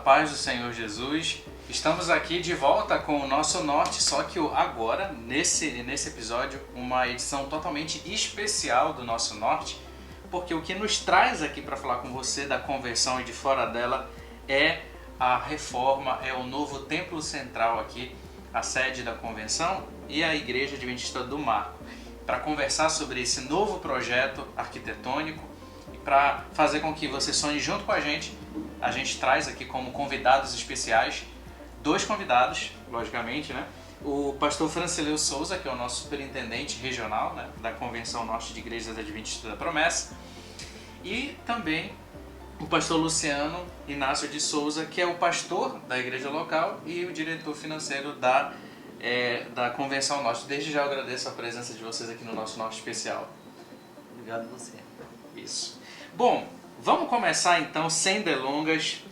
paz do Senhor Jesus. Estamos aqui de volta com o nosso norte, só que agora, nesse episódio, uma edição totalmente especial do nosso norte, porque o que nos traz aqui para falar com você da conversão e de fora dela é a reforma, é o novo templo central aqui, a sede da convenção e a Igreja Adventista do Marco, para conversar sobre esse novo projeto arquitetônico e para fazer com que você sonhe junto com a gente traz aqui como convidados especiais dois convidados, logicamente, né? O pastor Francileu Souza, que é o nosso superintendente regional, né, da Convenção Norte de Igrejas Adventistas da Promessa, e também o pastor Luciano Inácio de Souza, que é o pastor da igreja local e o diretor financeiro da Convenção Norte. Desde já eu agradeço a presença de vocês aqui no nosso Norte Especial. Obrigado a você. Isso. Bom, vamos começar então, sem delongas,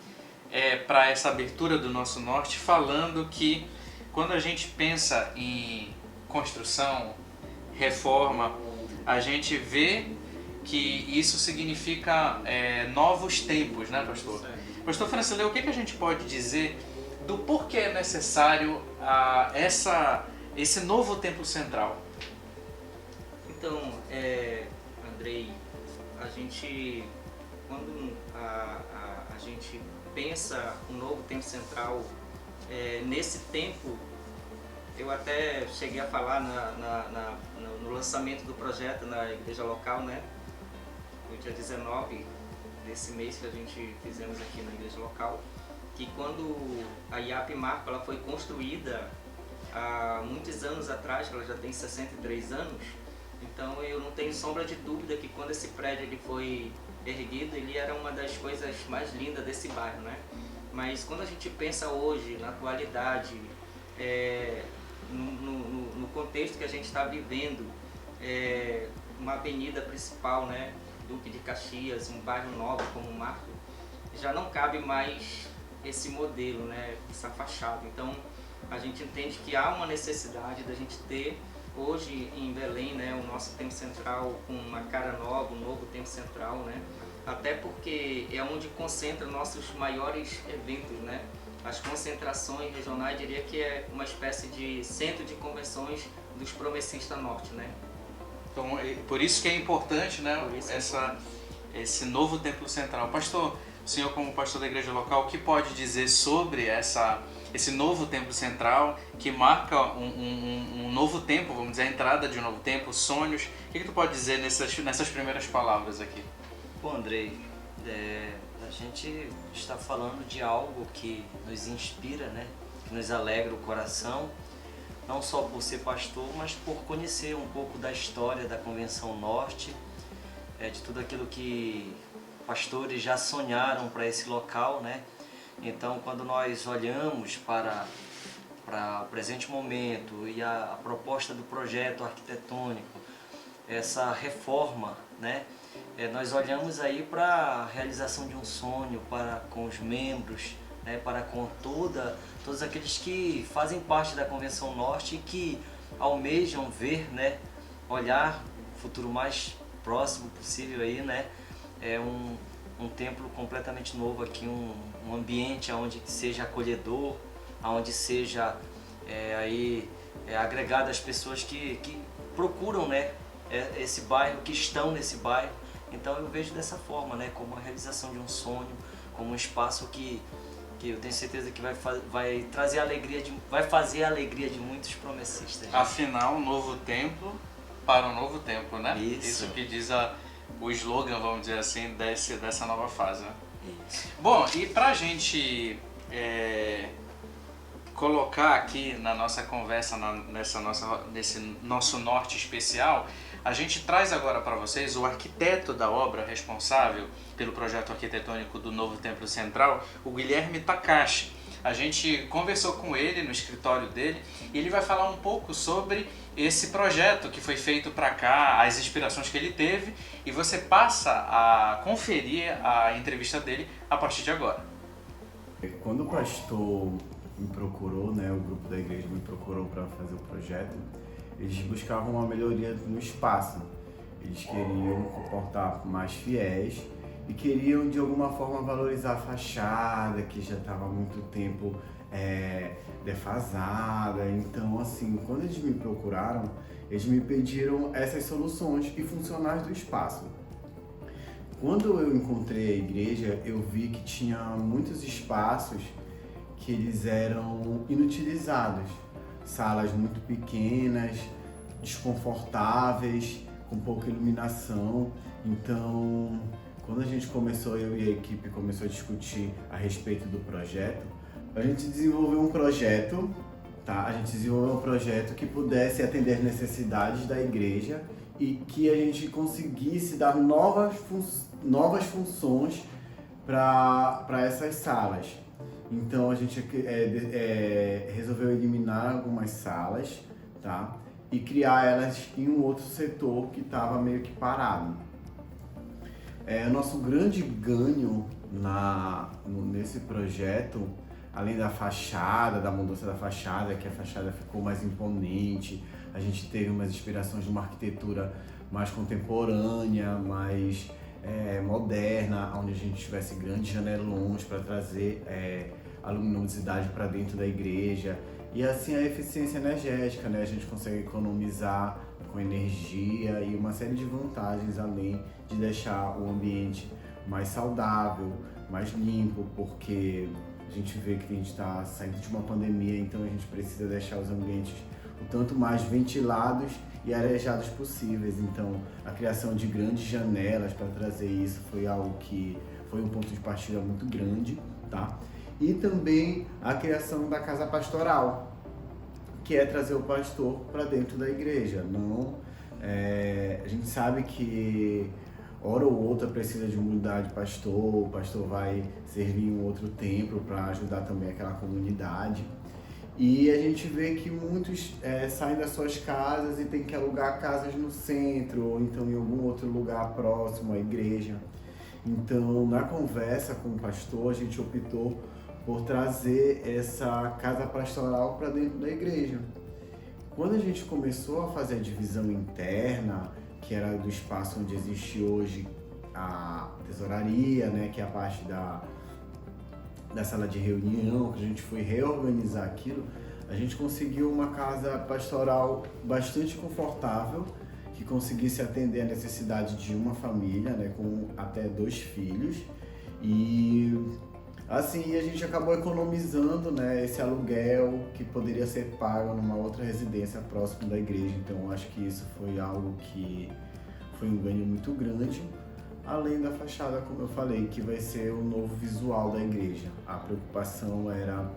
para essa abertura do nosso Norte, falando que quando a gente pensa em construção, reforma, a gente vê que isso significa novos tempos, né, pastor? Sim. Pastor Francileu, o que a gente pode dizer do porquê é necessário esse novo templo central? Então, Andrei, quando a gente pensa um novo templo central, nesse tempo, eu até cheguei a falar no lançamento do projeto na igreja local, né? No dia 19 desse mês que a gente fizemos aqui na igreja local, que quando a IAP Marco ela foi construída há muitos anos atrás, que ela já tem 63 anos, então eu não tenho sombra de dúvida que quando esse prédio ele foi erguido, ele era uma das coisas mais lindas desse bairro, né? Mas quando a gente pensa hoje, na atualidade, no contexto que a gente está vivendo, uma avenida principal, né? Duque de Caxias, um bairro nobre como o Marco, já não cabe mais esse modelo, né? Essa fachada. Então, a gente entende que há uma necessidade da gente ter hoje em Belém, né, o nosso templo central com uma cara nova, um novo templo central, né? Até porque é onde concentra nossos maiores eventos, né? As concentrações regionais, diria que é uma espécie de centro de convenções dos Promessistas Norte, né? Então, por isso que é importante, né, esse novo templo central. Pastor, o senhor como pastor da igreja local, o que pode dizer sobre esse novo templo central que marca um novo tempo, vamos dizer, a entrada de um novo tempo, sonhos? O que tu pode dizer nessas primeiras palavras aqui? Bom, Andrei, a gente está falando de algo que nos inspira, né? Que nos alegra o coração, não só por ser pastor, mas por conhecer um pouco da história da Convenção Norte, de tudo aquilo que pastores já sonharam para esse local, né? Então, quando nós olhamos para o presente momento e a proposta do projeto arquitetônico, essa reforma, né? Nós olhamos aí para a realização de um sonho com os membros, né? Para com todos aqueles que fazem parte da Convenção Norte e que almejam ver, né? Olhar o futuro mais próximo possível aí, né? Um templo completamente novo aqui, um ambiente onde seja acolhedor, onde seja agregado as pessoas que procuram, né, esse bairro, que estão nesse bairro. Então eu vejo dessa forma, né, como a realização de um sonho, como um espaço que eu tenho certeza que vai trazer vai fazer a alegria de muitos promessistas. Afinal, um novo templo para um novo tempo, né? Isso que diz o slogan, vamos dizer assim, dessa nova fase, né? Isso. Bom, e pra gente colocar aqui na nossa conversa, nesse nosso norte especial, a gente traz agora para vocês o arquiteto da obra responsável pelo projeto arquitetônico do novo Templo Central, o Guilherme Takashi. A gente conversou com ele no escritório dele e ele vai falar um pouco sobre esse projeto que foi feito para cá, as inspirações que ele teve, e você passa a conferir a entrevista dele a partir de agora. Quando o pastor me procurou, né, o grupo da igreja me procurou para fazer o projeto, eles buscavam uma melhoria no espaço. Eles queriam comportar mais fiéis e queriam de alguma forma valorizar a fachada, que já estava há muito tempo defasada. Então, assim, quando eles me procuraram, eles me pediram essas soluções e funcionais do espaço. Quando eu encontrei a igreja, eu vi que tinha muitos espaços que eles eram inutilizados, salas muito pequenas, desconfortáveis, com pouca iluminação. Então, quando a gente começou, eu e a equipe começou a discutir a respeito do projeto, a gente desenvolveu um projeto, tá? A gente desenvolveu um projeto que pudesse atender as necessidades da igreja e que a gente conseguisse dar novas funções para essas salas. Então a gente resolveu eliminar algumas salas, tá? E criar elas em um outro setor que estava meio que parado. Nosso grande ganho nesse projeto, além da fachada, da mudança da fachada, que a fachada ficou mais imponente, a gente teve umas inspirações de uma arquitetura mais contemporânea, mais moderna, onde a gente tivesse grandes janelões para trazer a luminosidade para dentro da igreja. E assim a eficiência energética, né? A gente consegue economizar com energia e uma série de vantagens, além de deixar o ambiente mais saudável, mais limpo, porque a gente vê que a gente está saindo de uma pandemia, então a gente precisa deixar os ambientes o tanto mais ventilados e arejados possíveis. Então a criação de grandes janelas para trazer isso foi algo que foi um ponto de partida muito grande, tá? E também a criação da casa pastoral, que é trazer o pastor para dentro da igreja. A gente sabe que hora ou outra precisa de mudar de pastor, o pastor vai servir em um outro templo para ajudar também aquela comunidade. E a gente vê que muitos saem das suas casas e tem que alugar casas no centro, ou então em algum outro lugar próximo à igreja. Então, na conversa com o pastor, a gente optou por trazer essa casa pastoral para dentro da igreja. Quando a gente começou a fazer a divisão interna, que era do espaço onde existe hoje a tesouraria, né, que é a parte da sala de reunião, que a gente foi reorganizar aquilo, a gente conseguiu uma casa pastoral bastante confortável, que conseguisse atender a necessidade de uma família, né, com até 2 filhos. E assim, a gente acabou economizando, né, esse aluguel que poderia ser pago numa outra residência próximo da igreja. Então, acho que isso foi algo que foi um ganho muito grande. Além da fachada, como eu falei, que vai ser o novo visual da igreja. A preocupação era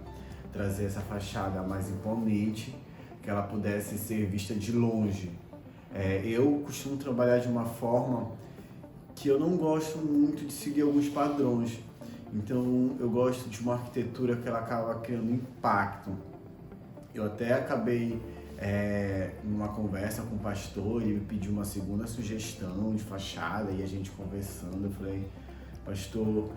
trazer essa fachada mais imponente, que ela pudesse ser vista de longe. Eu costumo trabalhar de uma forma que eu não gosto muito de seguir alguns padrões. Então eu gosto de uma arquitetura que ela acaba criando impacto. Eu até acabei numa conversa com o pastor, ele me pediu uma segunda sugestão de fachada e a gente conversando, eu falei, pastor,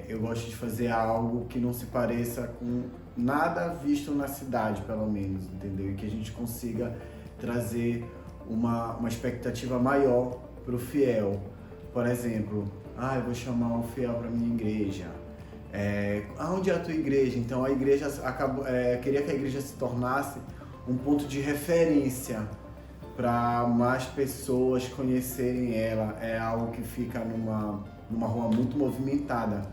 eu gosto de fazer algo que não se pareça com nada visto na cidade, pelo menos, entendeu? E que a gente consiga trazer uma expectativa maior para o fiel. Por exemplo, eu vou chamar um fiel para minha igreja. Onde é a tua igreja? Então a igreja queria que a igreja se tornasse um ponto de referência para mais pessoas conhecerem ela. É algo que fica numa rua muito movimentada.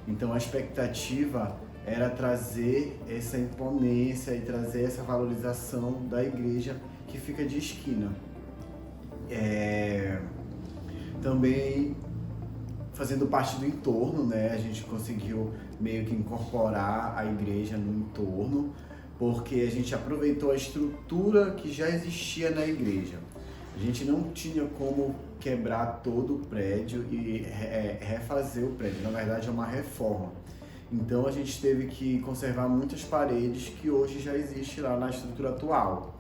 Então a expectativa era trazer essa imponência e trazer essa valorização da igreja que fica de esquina. Também fazendo parte do entorno, né? A gente conseguiu meio que incorporar a igreja no entorno, porque a gente aproveitou a estrutura que já existia na igreja. A gente não tinha como quebrar todo o prédio e refazer o prédio, na verdade é uma reforma. Então a gente teve que conservar muitas paredes que hoje já existe lá na estrutura atual.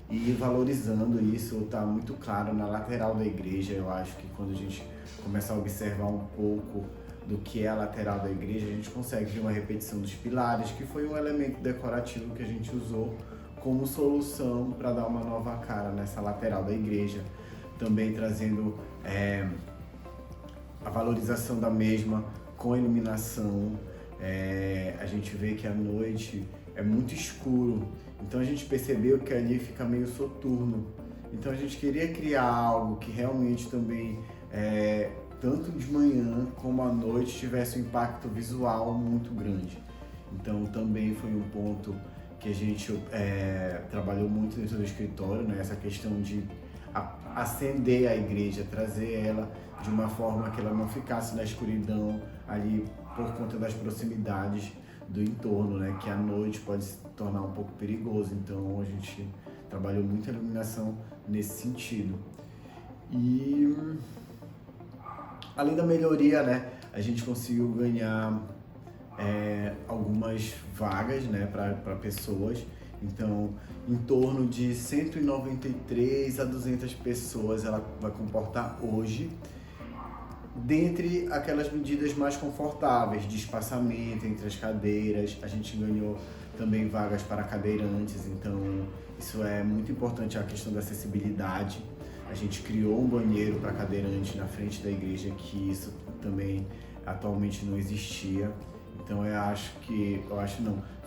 E valorizando isso, está muito claro na lateral da igreja. Eu acho que quando a gente começa a observar um pouco do que é a lateral da igreja, a gente consegue ver uma repetição dos pilares, que foi um elemento decorativo que a gente usou como solução para dar uma nova cara nessa lateral da igreja. Também trazendo a valorização da mesma com a iluminação. A gente vê que à noite é muito escuro, então a gente percebeu que ali fica meio soturno. Então a gente queria criar algo que realmente também, tanto de manhã como à noite, tivesse um impacto visual muito grande. Então também foi um ponto que a gente trabalhou muito dentro do escritório, né? Essa questão de acender a igreja, trazer ela de uma forma que ela não ficasse na escuridão ali por conta das proximidades do entorno, né? Que à noite pode se tornar um pouco perigoso. Então a gente trabalhou muito a iluminação nesse sentido. E além da melhoria, né? A gente conseguiu ganhar algumas vagas, né? Para pessoas. Então, em torno de 193 a 200 pessoas ela vai comportar hoje, dentre aquelas medidas mais confortáveis de espaçamento entre as cadeiras. A gente ganhou também vagas para cadeirantes, então isso é muito importante, a questão da acessibilidade. A gente criou um banheiro para cadeirante na frente da igreja, que isso também atualmente não existia. Então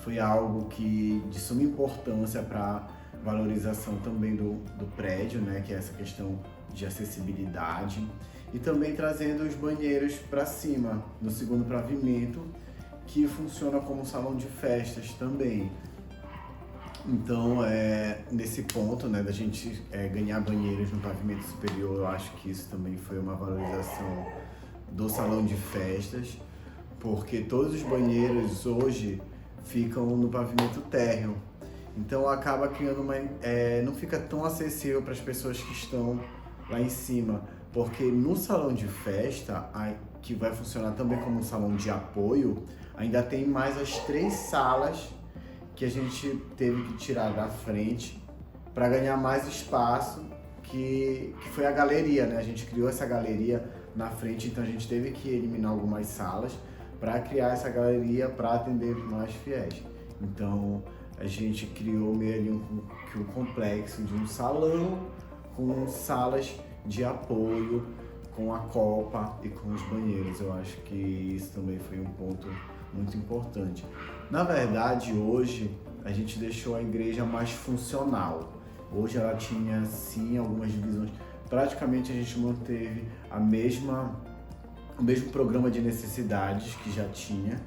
foi algo que de suma importância para a valorização também do prédio, né, que é essa questão de acessibilidade. E também trazendo os banheiros para cima, no segundo pavimento, que funciona como salão de festas também. Então, nesse ponto, né, da gente ganhar banheiros no pavimento superior, eu acho que isso também foi uma valorização do salão de festas, porque todos os banheiros hoje ficam no pavimento térreo. Então acaba criando não fica tão acessível para as pessoas que estão lá em cima, porque no salão de festa, que vai funcionar também como um salão de apoio, ainda tem mais as 3 salas que a gente teve que tirar da frente para ganhar mais espaço, que foi a galeria, né? A gente criou essa galeria na frente, então a gente teve que eliminar algumas salas para criar essa galeria para atender mais fiéis. Então a gente criou meio ali um complexo de um salão com salas de apoio, com a copa e com os banheiros. Eu acho que isso também foi um ponto muito importante. Na verdade, hoje a gente deixou a igreja mais funcional. Hoje ela tinha sim algumas divisões. Praticamente a gente manteve o mesmo programa de necessidades que já tinha,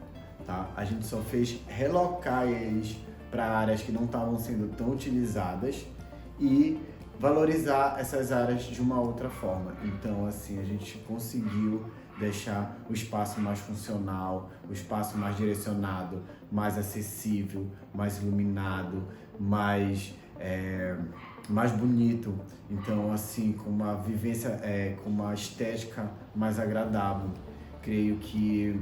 tá? A gente só fez relocar eles para áreas que não estavam sendo tão utilizadas e valorizar essas áreas de uma outra forma. Então, assim, a gente conseguiu deixar o espaço mais funcional, o espaço mais direcionado, mais acessível, mais iluminado, mais bonito. Então, assim, com uma vivência, com uma estética mais agradável. Creio que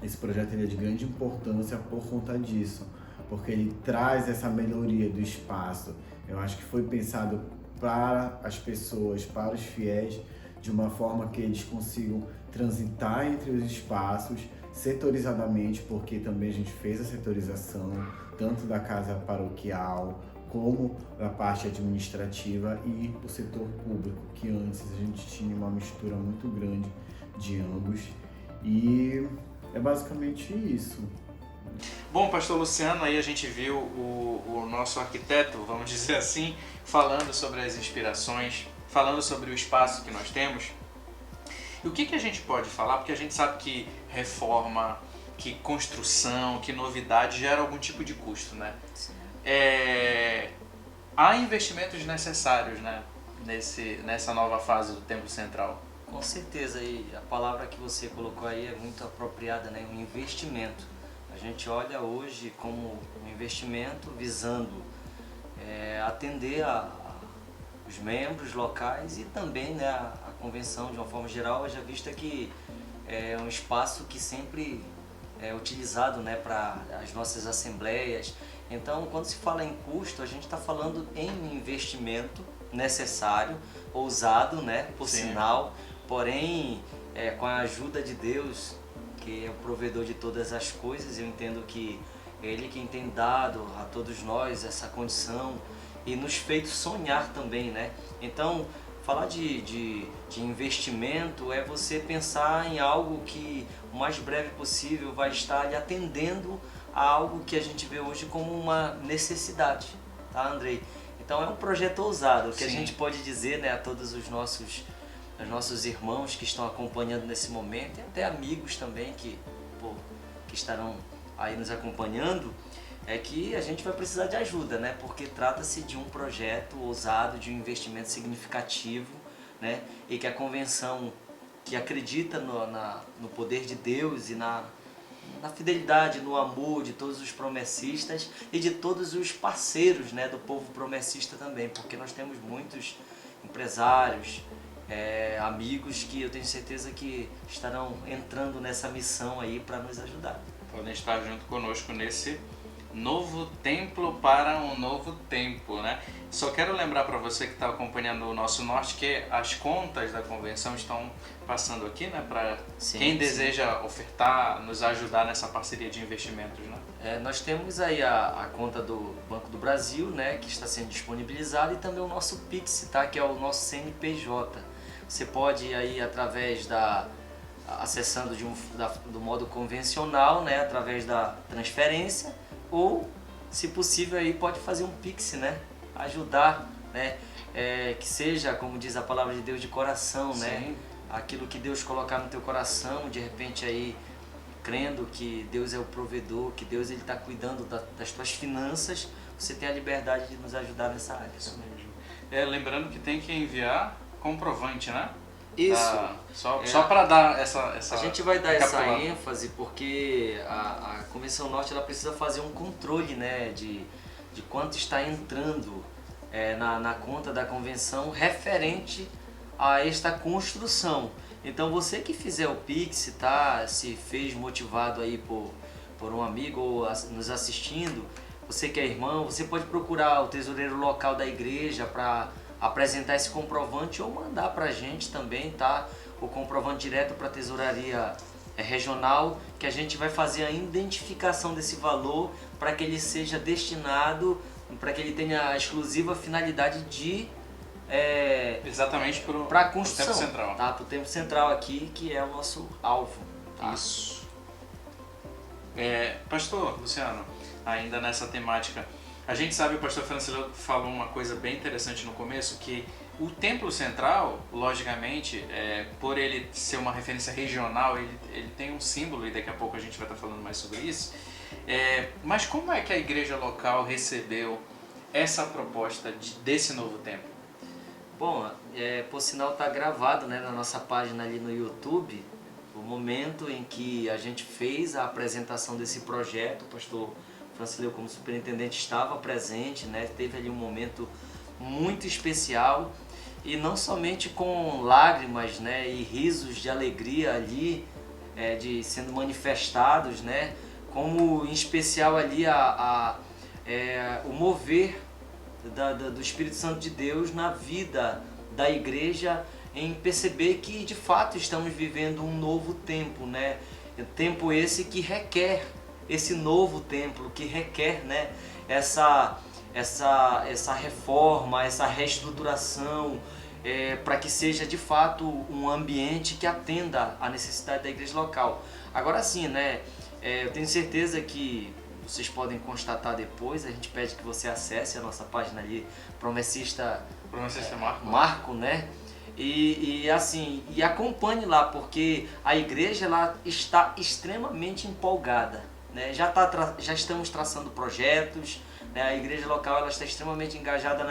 esse projeto é de grande importância por conta disso, porque ele traz essa melhoria do espaço. Eu acho que foi pensado para as pessoas, para os fiéis, de uma forma que eles consigam transitar entre os espaços setorizadamente, porque também a gente fez a setorização tanto da casa paroquial como da parte administrativa e do setor público, que antes a gente tinha uma mistura muito grande de ambos. E é basicamente isso. Bom, pastor Luciano, aí a gente viu o nosso arquiteto, vamos dizer assim, falando sobre as inspirações, falando sobre o espaço que nós temos. E o que a gente pode falar? Porque a gente sabe que reforma, que construção, que novidade gera algum tipo de custo, né? Sim. Há investimentos necessários, né, nessa nova fase do Templo Central. Com certeza, e a palavra que você colocou aí é muito apropriada, né? Um investimento. A gente olha hoje como um investimento visando atender os membros locais e também, né, a convenção de uma forma geral, já vista que é um espaço que sempre é utilizado, né, para as nossas assembleias. Então, quando se fala em custo, a gente está falando em um investimento necessário, ousado, né, por Sim. sinal, porém, com a ajuda de Deus, que é o provedor de todas as coisas, eu entendo que Ele quem tem dado a todos nós essa condição e nos feito sonhar também, né? Então, falar de investimento é você pensar em algo que o mais breve possível vai estar lhe atendendo a algo que a gente vê hoje como uma necessidade, tá, Andrei? Então é um projeto ousado, que a gente pode dizer, né, a todos os nossos irmãos que estão acompanhando nesse momento, e até amigos também que estarão aí nos acompanhando, é que a gente vai precisar de ajuda, né? Porque trata-se de um projeto ousado, de um investimento significativo, né? E que a convenção, que acredita no poder de Deus e na fidelidade, no amor de todos os promessistas e de todos os parceiros, né, do povo promessista também, porque nós temos muitos empresários, amigos que eu tenho certeza que estarão entrando nessa missão aí para nos ajudar. Podem estar junto conosco nesse novo templo para um novo tempo, né? Só quero lembrar para você que está acompanhando o Nosso Norte que as contas da convenção estão passando aqui, né? Para quem deseja ofertar, nos ajudar nessa parceria de investimentos, né? Nós temos aí a conta do Banco do Brasil, né? Que está sendo disponibilizada, e também o nosso Pix, tá? Que é o nosso CNPJ. Você pode aí acessando do modo convencional, né? Através da transferência, ou, se possível, aí pode fazer um Pix, né? Ajudar, né? Que seja, como diz a palavra de Deus, de coração, né? Aquilo que Deus colocar no teu coração, de repente aí, crendo que Deus é o provedor, que Deus está cuidando das tuas finanças, você tem a liberdade de nos ajudar nessa área. Isso mesmo. Lembrando que tem que enviar comprovante, né? Isso. Só para dar essa a gente vai dar essa ênfase porque a Convenção Norte ela precisa fazer um controle, né, de quanto está entrando na conta da convenção referente a esta construção. Então você que fizer o Pix, tá, se fez motivado aí por um amigo ou nos assistindo, você que é irmão, você pode procurar o tesoureiro local da igreja para apresentar esse comprovante ou mandar para a gente também, tá? O comprovante direto para a tesouraria regional, que a gente vai fazer a identificação desse valor para que ele seja destinado, para que ele tenha a exclusiva finalidade de exatamente para a construção, tempo central. Tá? Para o tempo central aqui, que é o nosso alvo. Tá? Isso. Pastor Luciano, ainda nessa temática, a gente sabe, o pastor Francilio falou uma coisa bem interessante no começo, que o templo central, logicamente, por ele ser uma referência regional, ele tem um símbolo, e daqui a pouco a gente vai estar falando mais sobre isso. Mas como é que a igreja local recebeu essa proposta desse novo templo? Bom, por sinal está gravado, né, na nossa página ali no YouTube, o momento em que a gente fez a apresentação desse projeto. O pastor Francilio, como superintendente, estava presente, né, teve ali um momento muito especial, e não somente com lágrimas, né, e risos de alegria ali, de sendo manifestados, né, como em especial ali o mover do Espírito Santo de Deus na vida da igreja, em perceber que de fato estamos vivendo um novo tempo, né? Tempo esse que requer esse novo templo, que requer, né, essa reforma, essa reestruturação, para que seja de fato um ambiente que atenda à necessidade da igreja local. Agora sim, né, eu tenho certeza que vocês podem constatar depois, a gente pede que você acesse a nossa página ali, Promessista Marco, né? E acompanhe lá, porque a igreja ela está extremamente empolgada, né? Já estamos traçando projetos, né? A igreja local ela está extremamente engajada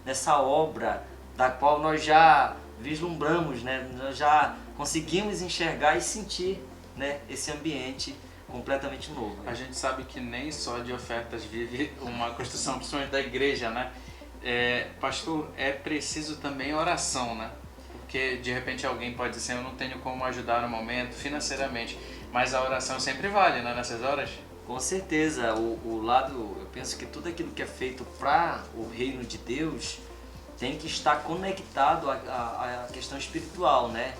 nessa obra, da qual nós já vislumbramos, né? Nós já conseguimos enxergar e sentir, né, esse ambiente completamente novo. A gente sabe que nem só de ofertas vive uma construção, principalmente da igreja, né? Pastor, é preciso também oração, né? Porque de repente alguém pode dizer assim, eu não tenho como ajudar no momento financeiramente, mas a oração sempre vale, né, nessas horas? Com certeza, eu penso que tudo aquilo que é feito para o reino de Deus tem que estar conectado à questão espiritual, né?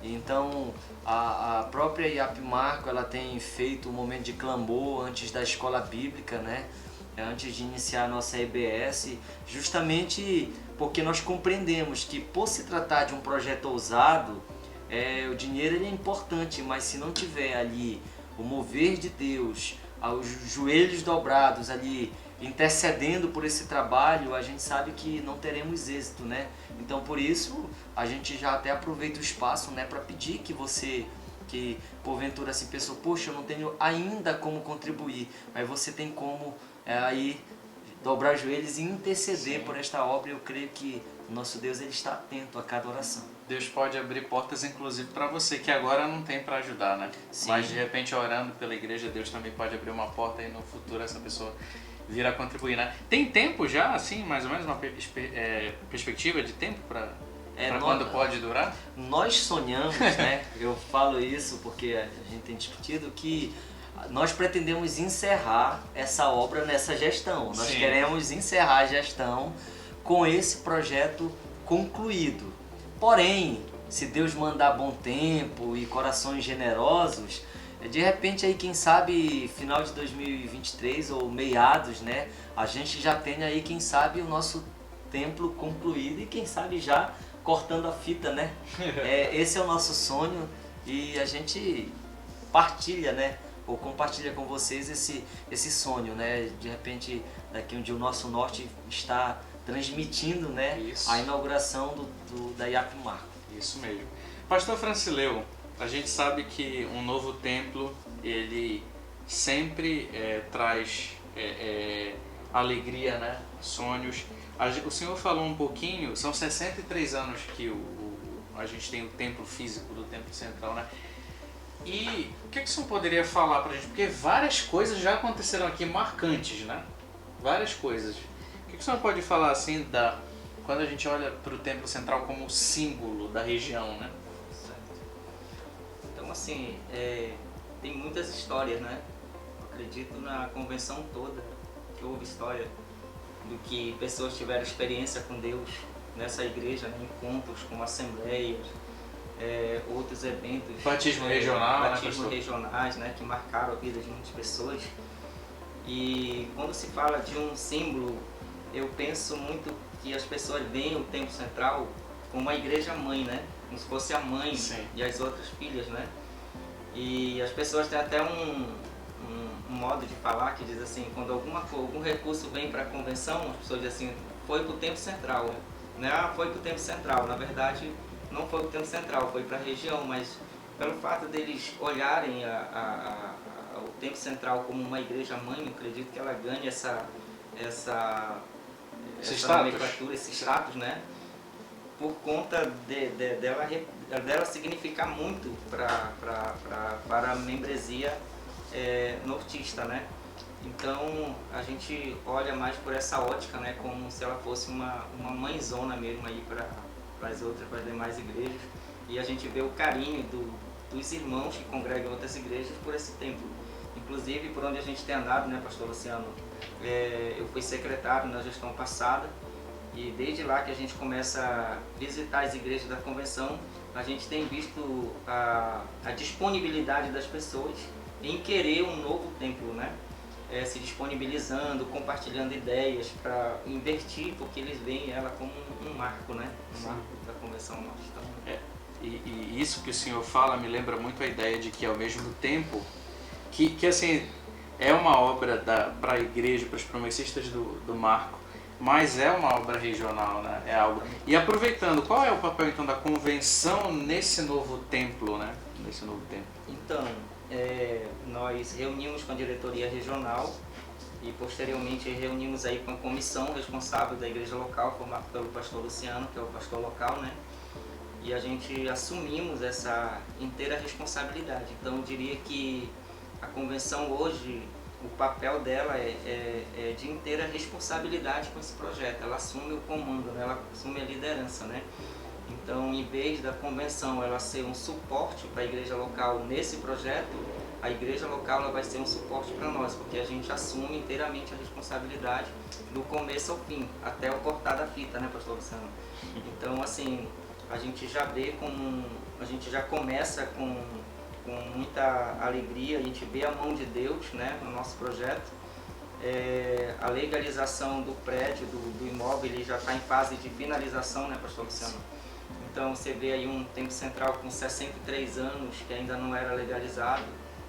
Então, a própria IAP Marco, ela tem feito um momento de clamor antes da escola bíblica, né? antes de iniciar a nossa EBS, justamente porque nós compreendemos que, por se tratar de um projeto ousado, o dinheiro ele é importante, mas se não tiver ali o mover de Deus, os joelhos dobrados ali, intercedendo por esse trabalho, a gente sabe que não teremos êxito, né? Então, por isso, a gente já até aproveita o espaço, né, para pedir que você, que porventura assim pensou, poxa, eu não tenho ainda como contribuir, mas você tem como aí dobrar os joelhos e interceder por esta obra. Eu creio que o nosso Deus ele está atento a cada oração. Deus pode abrir portas, inclusive, para você, que agora não tem para ajudar, né? Sim. Mas, de repente, orando pela igreja, Deus também pode abrir uma porta e no futuro essa pessoa vir a contribuir, né? Tem tempo já, assim, mais ou menos, uma perspectiva de tempo para quando pode durar? Nós sonhamos, né? Eu falo isso porque a gente tem discutido que nós pretendemos encerrar essa obra nessa gestão. Nós Sim. queremos encerrar a gestão com esse projeto concluído. Porém, se Deus mandar bom tempo e corações generosos, de repente aí quem sabe final de 2023 ou meados, né, a gente já tenha aí quem sabe o nosso templo concluído e quem sabe já cortando a fita, né? Esse é o nosso sonho e a gente partilha, né, ou compartilha com vocês esse sonho, né? De repente daqui um dia o Nosso Norte está transmitindo, né, Isso. a inauguração da IAP Marco. Isso mesmo. Pastor Francileu, a gente sabe que um novo templo, ele sempre traz alegria, né? Sonhos. O senhor falou um pouquinho, são 63 anos que a gente tem o templo físico do Templo Central, né? E o que o senhor poderia falar pra gente? Porque várias coisas já aconteceram aqui marcantes, né? Várias coisas. O que o senhor pode falar assim quando a gente olha para o Templo Central como símbolo da região, né? Certo. Então, assim, tem muitas histórias, né? Eu acredito na convenção toda que houve história do que pessoas tiveram experiência com Deus nessa igreja, né? Encontros como assembleias, outros eventos. Batismo regional, batismo né, regionais, né? Que marcaram a vida de muitas pessoas. E quando se fala de um símbolo, eu penso muito que as pessoas veem o Templo Central como uma igreja mãe, né? Como se fosse a mãe. Sim. E as outras filhas, né? E as pessoas têm até um modo de falar que diz assim, quando algum recurso vem para a convenção, as pessoas dizem assim, foi para o Templo Central, né? Ah, foi para o Templo Central. Na verdade, não foi para o Templo Central, foi para a região, mas pelo fato deles olharem o Templo Central como uma igreja mãe, eu acredito que ela ganhe essa nomenclatura, esse status, né? Por conta dela significar muito para a membresia nortista, né? Então a gente olha mais por essa ótica, né? Como se ela fosse uma mãezona mesmo aí para as outras, para as demais igrejas. E a gente vê o carinho dos irmãos que congregam outras igrejas por esse templo. Inclusive por onde a gente tem andado, né, Pastor Luciano? Eu fui secretário na gestão passada e desde lá que a gente começa a visitar as igrejas da convenção, a gente tem visto a disponibilidade das pessoas em querer um novo templo, né? Se disponibilizando, compartilhando ideias para investir, porque eles veem ela como um marco, né? Um marco da convenção norte. E isso que o senhor fala me lembra muito a ideia de que ao mesmo tempo que assim é uma obra para a igreja, para os promessistas do Marco, mas é uma obra regional, né? É algo. E aproveitando, qual é o papel então da convenção nesse novo templo, né? Nesse novo templo. Então, nós reunimos com a diretoria regional e posteriormente reunimos aí com a comissão responsável da igreja local, formada pelo pastor Luciano, que é o pastor local, né? E a gente assumimos essa inteira responsabilidade. Então, eu diria que a convenção hoje, o papel dela é de inteira responsabilidade com esse projeto. Ela assume o comando, né? Ela assume a liderança, né? Então, em vez da convenção ela ser um suporte para a igreja local nesse projeto, a igreja local ela vai ser um suporte para nós, porque a gente assume inteiramente a responsabilidade do começo ao fim, até o cortar da fita, né, pastor Luciano? Então, assim, a gente já vê a gente já começa com muita alegria, a gente vê a mão de Deus, né, no nosso projeto, A legalização do prédio, do imóvel, ele já está em fase de finalização, né, pastor Luciano? Então você vê aí um Templo Central com 63 anos que ainda não era legalizado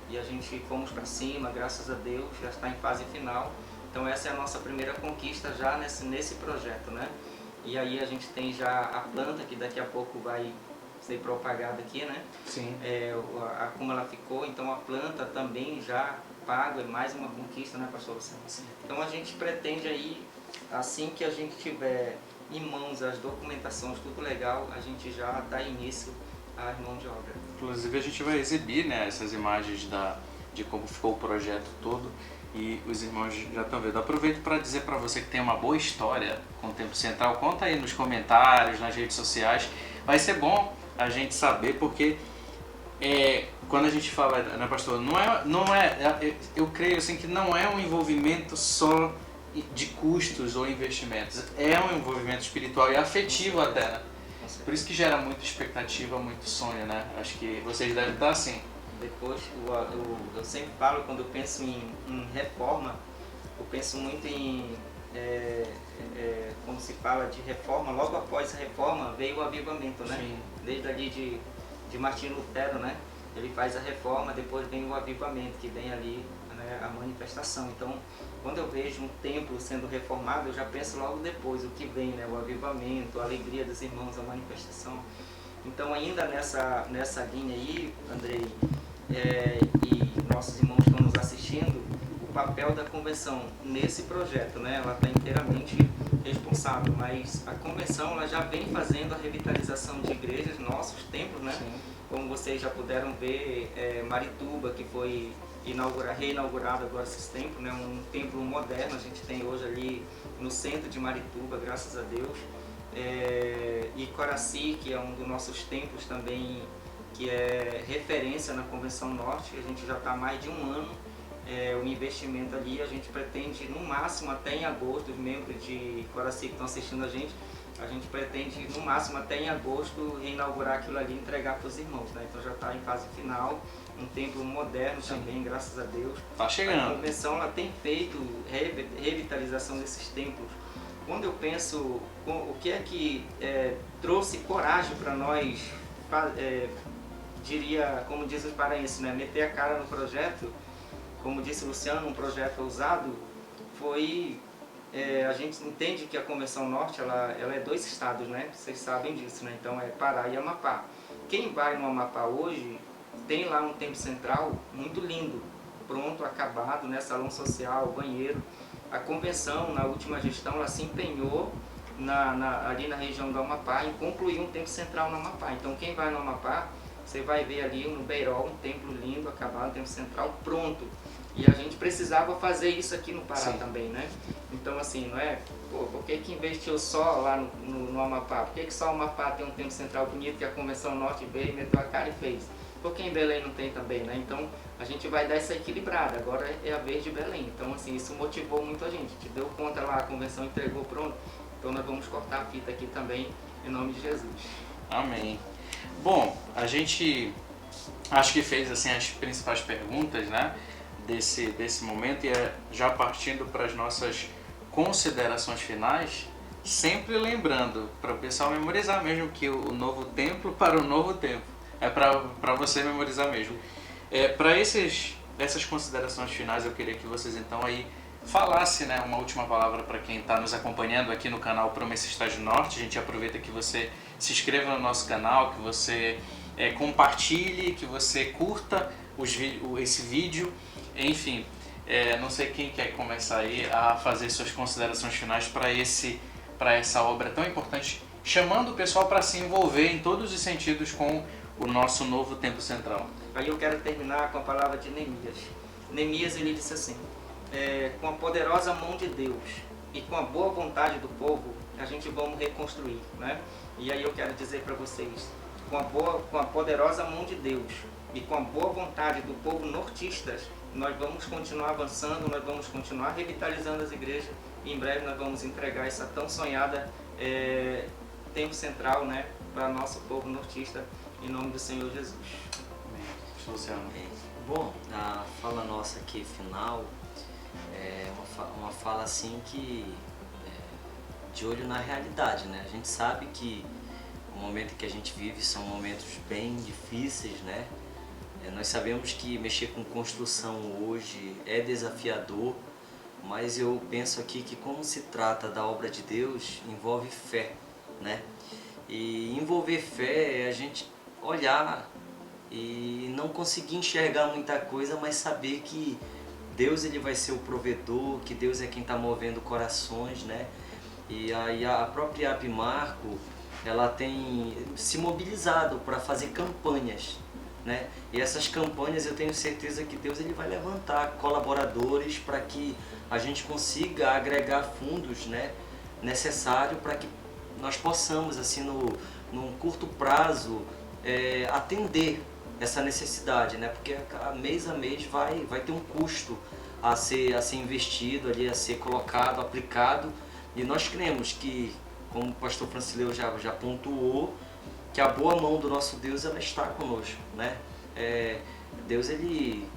e a gente fomos para cima, graças a Deus, já está em fase final. Então essa é a nossa primeira conquista já nesse projeto, né? E aí a gente tem já a planta que daqui a pouco vai ser propagada aqui, né? Sim. Como ela ficou, então a planta também já paga, é mais uma conquista, né, pastor Luciano? Sim. Então a gente pretende aí, assim que a gente tiver em mãos as documentações, tudo legal, a gente já dá início à mão de obra. Inclusive a gente vai exibir, né, essas imagens de como ficou o projeto todo e os irmãos já estão vendo. Aproveito para dizer para você que tem uma boa história com o Templo Central, conta aí nos comentários, nas redes sociais, vai ser bom a gente saber porque quando a gente fala, né, pastor, eu creio assim que não é um envolvimento só de custos ou investimentos, é um envolvimento espiritual e afetivo até, né? Por isso que gera muita expectativa, muito sonho, né? Acho que vocês devem estar assim. Depois, eu sempre falo, quando eu penso em reforma, eu penso muito em, como se fala de reforma, logo após a reforma veio o avivamento, né? Sim. Desde ali de Martinho Lutero, né? Ele faz a reforma, depois vem o avivamento, que vem ali, né, a manifestação. Então, quando eu vejo um templo sendo reformado, eu já penso logo depois o que vem, né? O avivamento, a alegria dos irmãos, a manifestação. Então, ainda nessa linha aí, Andrei, e nossos irmãos estão nos assistindo, o papel da convenção nesse projeto, né? Ela está inteiramente responsável, mas a convenção ela já vem fazendo a revitalização de igrejas, nossos templos, né? Sim. Como vocês já puderam ver, Marituba, que foi reinaugurado agora esses templos, né? Um templo moderno a gente tem hoje ali no centro de Marituba, graças a Deus. E Coraci, que é um dos nossos templos também, que é referência na Convenção Norte, a gente já está há mais de um ano. O investimento ali, a gente pretende no máximo até em agosto, os membros de Coraci que estão assistindo a gente pretende no máximo até em agosto reinaugurar aquilo ali e entregar para os irmãos, né? Então já está em fase final, um templo moderno também, graças a Deus. Tá chegando. A convenção ela tem feito revitalização desses templos. Quando eu penso o que é que trouxe coragem para nós, diria, como diz os paraenses, né? Meter a cara no projeto, como disse o Luciano, um projeto ousado, foi... a gente entende que a Convenção Norte ela é 2 estados, né? Vocês sabem disso, né? Então é Pará e Amapá. Quem vai no Amapá hoje tem lá um templo central muito lindo, pronto, acabado, né? Salão social, banheiro. A convenção, na última gestão, ela se empenhou ali na região do Amapá em concluir um templo central no Amapá. Então quem vai no Amapá, você vai ver ali no Beirol um templo lindo, acabado, um templo central pronto. E a gente precisava fazer isso aqui no Pará também, né? Então assim, não é? Pô, por que investiu só lá no Amapá? Por que só o Amapá tem um templo central bonito que a Convenção Norte veio, meteu a cara e fez? Por que em Belém não tem também, né? Então a gente vai dar essa equilibrada, agora é a vez de Belém. Então assim, isso motivou muito a gente. Deu conta lá, a convenção entregou pronto. Então nós vamos cortar a fita aqui também, em nome de Jesus. Amém. Bom, a gente acho que fez assim as principais perguntas, né, desse momento e já partindo para as nossas considerações finais, sempre lembrando para o pessoal memorizar mesmo que o novo templo para o novo tempo. É para você memorizar mesmo. Para essas considerações finais eu queria que vocês então aí falasse, né, uma última palavra para quem está nos acompanhando aqui no canal Promessistas do Norte. A gente aproveita que você se inscreva no nosso canal, que você compartilhe, que você curta esse vídeo. Enfim, não sei quem quer começar aí a fazer suas considerações finais para essa obra tão importante, chamando o pessoal para se envolver em todos os sentidos com o nosso novo Templo Central. Aí eu quero terminar com a palavra de Neemias. Neemias, ele disse assim: com a poderosa mão de Deus e com a boa vontade do povo, a gente vamos reconstruir, né? E aí eu quero dizer para vocês, com a poderosa mão de Deus e com a boa vontade do povo nortistas, nós vamos continuar avançando, nós vamos continuar revitalizando as igrejas e em breve nós vamos entregar essa tão sonhada Templo Central, né, para nosso povo nortista, em nome do Senhor Jesus. Luciano. Bom, a fala nossa aqui final, é uma fala assim que de olho na realidade, né? A gente sabe que o momento que a gente vive são momentos bem difíceis, né? Nós sabemos que mexer com construção hoje é desafiador, mas eu penso aqui que como se trata da obra de Deus, envolve fé, né? E envolver fé é a gente olhar e não conseguir enxergar muita coisa, mas saber que Deus ele vai ser o provedor, que Deus é quem está movendo corações, né? E aí a própria IAP Marco, ela tem se mobilizado para fazer campanhas, né? E essas campanhas eu tenho certeza que Deus ele vai levantar colaboradores para que a gente consiga agregar fundos, né, necessário para que nós possamos assim num curto prazo atender essa necessidade, né? Porque a mês vai ter um custo a ser investido ali, a ser colocado, aplicado, e nós cremos que, como o pastor Francileu já pontuou, que a boa mão do nosso Deus ela está conosco, né? Deus ele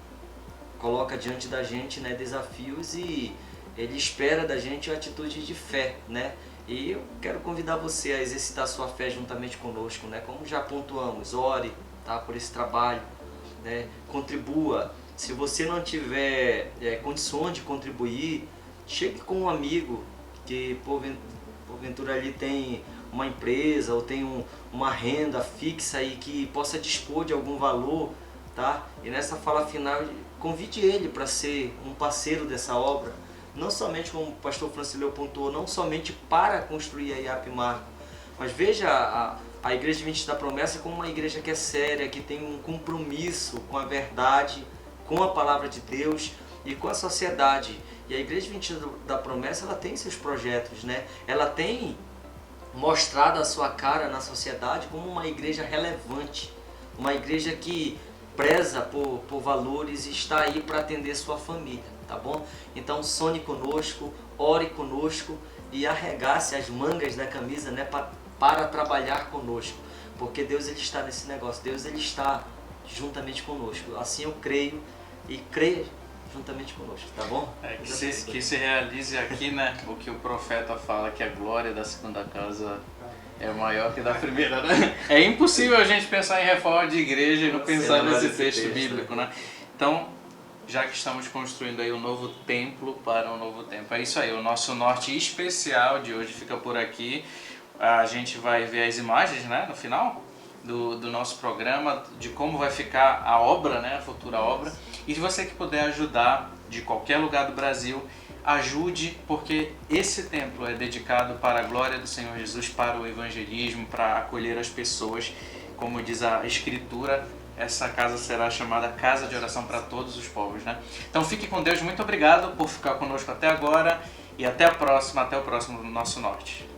coloca diante da gente, né, desafios e ele espera da gente a atitude de fé, né? E eu quero convidar você a exercitar sua fé juntamente conosco, né? Como já pontuamos, ore, tá, por esse trabalho, né? Contribua. Se você não tiver condições de contribuir, chegue com um amigo que porventura ali tem uma empresa ou tem uma renda fixa aí que possa dispor de algum valor, tá? E nessa fala final, convide ele para ser um parceiro dessa obra, não somente como o pastor Francileu pontuou, não somente para construir a IAP Marco, mas veja a Igreja Adventista da Promessa como uma igreja que é séria, que tem um compromisso com a verdade, com a palavra de Deus e com a sociedade. E a Igreja Adventista da Promessa, ela tem seus projetos, né? Ela tem mostrado a sua cara na sociedade como uma igreja relevante, uma igreja que preza por valores e está aí para atender sua família, tá bom? Então sonhe conosco, ore conosco e arregace as mangas da camisa, né, para trabalhar conosco, porque Deus ele está nesse negócio, Deus ele está juntamente conosco, assim eu creio e creio juntamente conosco, tá bom? Que se realize aqui, né, o que o profeta fala, que a glória da segunda casa é maior que da primeira, né? É impossível a gente pensar em reforma de igreja e não pensar nesse texto bíblico, né? Então, já que estamos construindo aí um novo templo para um novo tempo, é isso aí, o nosso norte especial de hoje fica por aqui. A gente vai ver as imagens, né, no final do nosso programa, de como vai ficar a obra, né, a futura obra. E se você que puder ajudar de qualquer lugar do Brasil, ajude, porque esse templo é dedicado para a glória do Senhor Jesus, para o evangelismo, para acolher as pessoas. Como diz a Escritura, essa casa será chamada Casa de Oração para todos os povos, né? Então fique com Deus, muito obrigado por ficar conosco até agora e até o próximo Nosso Norte.